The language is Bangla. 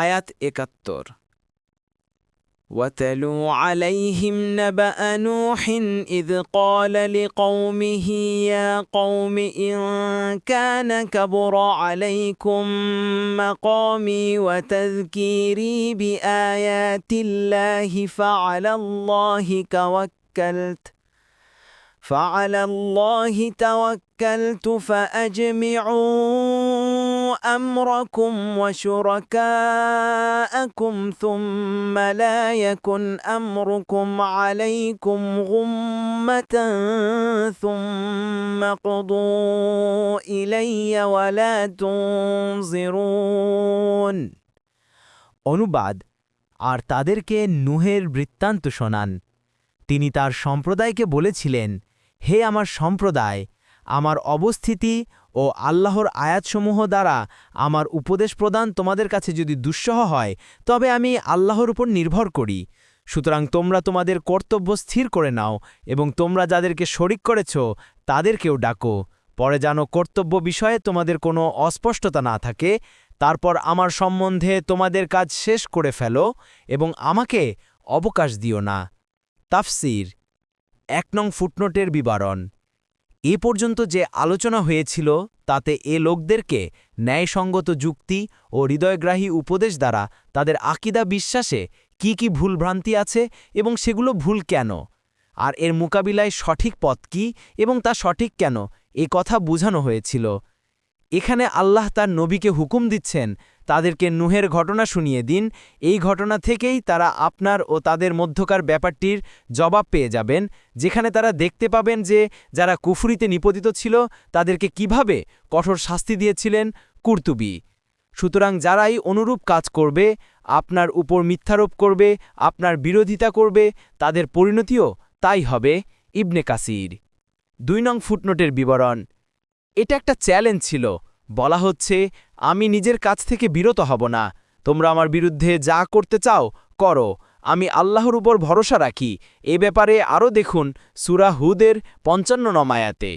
আয়াত ৭১ وَاتْلُوا عَلَيْهِمْ نَبَأَ نُوحٍ إِذْ قَالَ لِقَوْمِهِ يَا قَوْمِ إِنْ كَانَ كَبُرَ عَلَيْكُمْ مَقَامِي وَتَذْكِيرِي بِآيَاتِ اللَّهِ فعلى الله توكلت فأجمعوا أمركم وشركاءكم ثم لا يكن أمركم عليكم غمة ثم قضوا إلي ولا تنظرون। অনুবাদ আর তাদেরকে নূহের বৃত্তান্ত শোনান। তিনি তার সম্প্রদায়কে বলেছিলেন, হে আমার সম্প্রদায়, আমার অবস্থিতি ও আল্লাহর আয়াতসমূহ দ্বারা আমার উপদেশ প্রদান তোমাদের কাছে যদি দুঃসহ হয়, তবে আমি আল্লাহর উপর নির্ভর করি। সুতরাং তোমরা তোমাদের কর্তব্য স্থির করে নাও এবং তোমরা যাদেরকে শরিক করেছ তাদেরকেও ডাকো। পরে যেন কর্তব্য বিষয়ে তোমাদের কোনো অস্পষ্টতা না থাকে। তারপর আমার সম্বন্ধে তোমাদের কাজ শেষ করে ফেলো এবং আমাকে অবকাশ দিও না। তাফসির ১ নং ফুটনোটের বিবরণ। এ পর্যন্ত যে আলোচনা হয়েছিল তাতে এ লোকদেরকে ন্যায়সঙ্গত যুক্তি ও হৃদয়গ্রাহী উপদেশ দ্বারা তাদের আকীদা বিশ্বাসে কি ভুলভ্রান্তি আছে এবং সেগুলো ভুল কেন, আর এর মোকাবিলায় সঠিক পথ কী এবং তা সঠিক কেন, এ কথা বোঝানো হয়েছিল। এখানে আল্লাহ তার নবীকে হুকুম দিচ্ছেন, তাদেরকে নূহের ঘটনা শুনিয়ে দিন। এই ঘটনা থেকেই তারা আপনার ও তাদের মধ্যকার ব্যাপারটির জবাব পেয়ে যাবেন, যেখানে তারা দেখতে পাবেন যে যারা কুফরিতে নিপতিত ছিল তাদেরকে কিভাবে কঠোর শাস্তি দিয়েছিলেন কুরতুবী। সুতরাং যারাই অনুরূপ কাজ করবে, আপনার উপর মিথ্যারোপ করবে, আপনার বিরোধিতা করবে, তাদের পরিণতিও তাই হবে। ইবনে কাসির ২ নং ফুটনোটের বিবরণ। এটা একটা চ্যালেঞ্জ ছিল। বলা হচ্ছে, আমি নিজের কাছ থেকে বিরত হব না, তোমরা আমার বিরুদ্ধে যা করতে চাও করো, আমি আল্লাহর উপর ভরসা রাখি। এ ব্যাপারে আরও দেখুন সূরা হুদের ৫৫ নং আয়াতে।